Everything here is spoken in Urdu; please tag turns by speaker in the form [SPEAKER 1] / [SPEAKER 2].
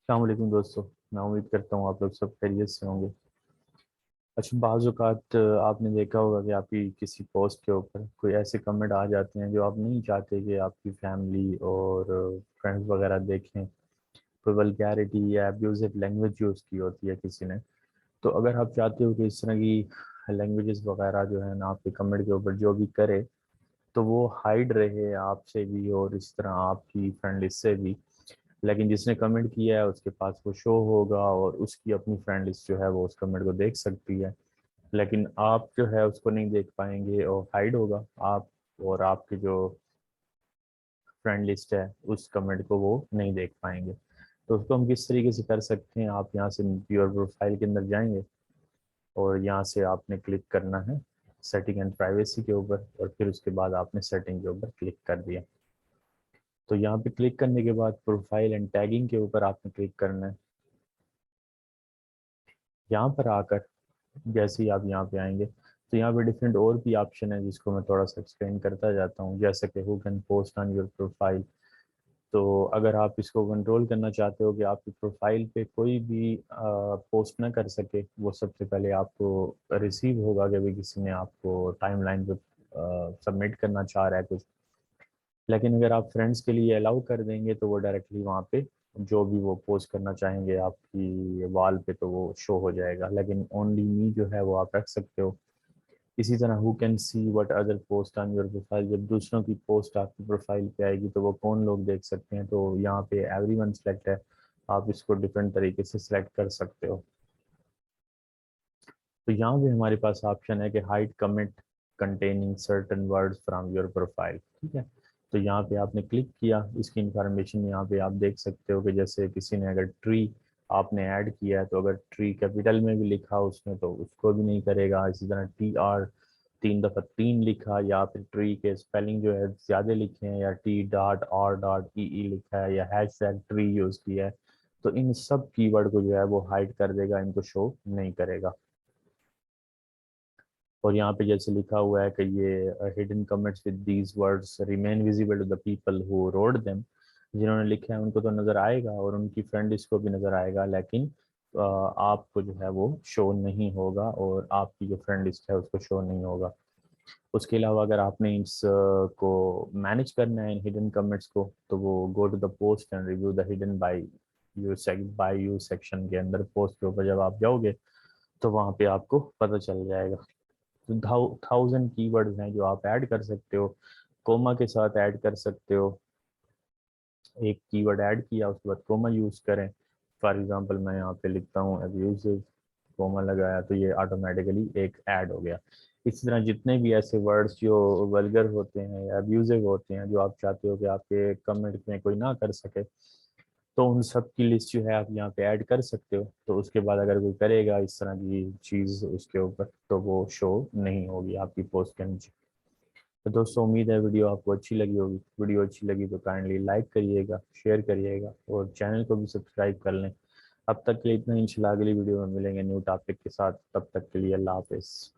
[SPEAKER 1] السلام علیکم دوستو، میں امید کرتا ہوں آپ لوگ سب خیریت سے ہوں گے۔ اچھا، بعض اوقات آپ نے دیکھا ہوگا کہ آپ کی کسی پوسٹ کے اوپر کوئی ایسے کمنٹ آ جاتے ہیں جو آپ نہیں چاہتے کہ آپ کی فیملی اور فرینڈز وغیرہ دیکھیں۔ کوئی ولگیرٹی یا ابیوزو لینگویج یوز کی ہوتی ہے کسی نے، تو اگر آپ چاہتے ہو کہ اس طرح کی لینگویجز وغیرہ جو ہے نا آپ کے کمنٹ کے اوپر جو بھی کرے تو وہ ہائیڈ رہے آپ سے بھی اور اس طرح آپ کی فرینڈ لسٹ سے بھی، لیکن جس نے کمنٹ کیا ہے اس کے پاس وہ شو ہوگا اور اس کی اپنی فرینڈ لسٹ جو ہے وہ اس کمنٹ کو دیکھ سکتی ہے، لیکن آپ جو ہے اس کو نہیں دیکھ پائیں گے اور ہائیڈ ہوگا آپ اور آپ کی جو فرینڈ لسٹ ہے اس کمنٹ کو وہ نہیں دیکھ پائیں گے۔ تو اس کو ہم کس طریقے سے کر سکتے ہیں؟ آپ یہاں سے یور پروفائل کے اندر جائیں گے اور یہاں سے آپ نے کلک کرنا ہے سیٹنگ اینڈ پرائیویسی کے اوپر، اور پھر اس کے بعد آپ نے سیٹنگ کے اوپر کلک کر دیا۔ تو یہاں پہ کلک کرنے کے بعد پروفائل اینڈ ٹیگنگ کے اوپر آپ نے کلک کرنا ہے۔ یہاں پر آ کر جیسے ہی آپ یہاں پہ آئیں گے تو یہاں پہ ڈفرینٹ اور بھی آپشن ہے جس کو میں تھوڑا سا ایکسپلین کرتا جاتا ہوں، جیسے کہ who can post on your profile. تو اگر آپ اس کو کنٹرول کرنا چاہتے ہو کہ آپ کی پروفائل پہ کوئی بھی پوسٹ نہ کر سکے، وہ سب سے پہلے آپ کو ریسیو ہوگا کہ بھی کسی نے آپ کو ٹائم لائن پہ سبمٹ کرنا چاہ رہا ہے کچھ، لیکن اگر آپ فرینڈس کے لیے الاؤ کر دیں گے تو وہ ڈائریکٹلی وہاں پہ جو بھی وہ پوسٹ کرنا چاہیں گے آپ کی وال پہ تو وہ شو ہو جائے گا، لیکن اونلی می جو ہے وہ آپ رکھ سکتے ہو۔ اسی طرح who can see what other post on your profile, جب دوسروں کی پوسٹ آپ کی پروفائل پہ آئے گی تو وہ کون لوگ دیکھ سکتے ہیں، تو یہاں پہ ایوری ون سلیکٹ ہے، آپ اس کو ڈفرینٹ طریقے سے سلیکٹ کر سکتے ہو۔ تو یہاں پہ ہمارے پاس آپشن ہے کہ hide comment containing certain words from your profile, ٹھیک ہے۔ تو یہاں پہ آپ نے کلک کیا، اس کی انفارمیشن یہاں پہ آپ دیکھ سکتے ہو کہ جیسے کسی نے اگر ٹری آپ نے ایڈ کیا ہے تو اگر ٹری کیپیٹل میں بھی لکھا اس میں تو اس کو بھی نہیں کرے گا، اسی طرح ٹی آر 3 دفعہ 3 لکھا یا پھر ٹری کے اسپیلنگ جو ہے زیادہ لکھے ہیں یا T dot R dot E E لکھا ہے یا ہیش ٹیگ ٹری یوز کیا ہے تو ان سب کی ورڈ کو جو ہے وہ ہائڈ کر دے گا، ان کو شو نہیں کرے گا۔ اور یہاں پہ جیسے لکھا ہوا ہے کہ یہ hidden comments with these words remain visible to the people who wrote them, جنہوں نے لکھا ہے ان کو تو نظر آئے گا اور ان کی فرینڈ اس کو بھی نظر آئے گا، لیکن آپ کو جو ہے وہ شو نہیں ہوگا اور آپ کی جو فرینڈ لسٹ ہے اس کو شو نہیں ہوگا۔ اس کے علاوہ اگر آپ نے اس کو مینیج کرنا ہے ان ہڈن کمنٹس کو تو وہ go to the post and review the hidden by you section کے اندر پوسٹ کے اوپر جب آپ جاؤ گے تو وہاں پہ آپ کو پتہ چل جائے گا۔ 1000 کی ورڈز ہیں جو آپ ایڈ کر سکتے ہو، کوما کے ساتھ ایڈ کر سکتے ہو۔ ایک کی ورڈ ایڈ کیا اس کے بعد کوما یوز کریں، فار ایگزامپل میں یہاں پہ لکھتا ہوں ابیوزو، کوما لگایا تو یہ آٹومیٹیکلی ایک ایڈ ہو گیا۔ اسی طرح جتنے بھی ایسے ورڈز جو ولگر ہوتے ہیں یا ابیوزو ہوتے ہیں جو آپ چاہتے ہو کہ آپ کے کمنٹ میں کوئی نہ کر سکے تو ان سب کی لسٹ جو ہے آپ یہاں پہ ایڈ کر سکتے ہو، تو اس کے بعد اگر کوئی کرے گا اس طرح کی چیز اس کے اوپر تو وہ شو نہیں ہوگی آپ کی پوسٹ کے نیچے۔ تو دوستوں امید ہے ویڈیو آپ کو اچھی لگی ہوگی، ویڈیو اچھی لگی تو کائنڈلی لائک کریے گا، شیئر کریے گا اور چینل کو بھی سبسکرائب کر لیں۔ اب تک کے لیے اتنا، انشاءاللہ اگلی ویڈیو میں ملیں گے نیو ٹاپک کے ساتھ، تب تک کے لیے اللہ حافظ۔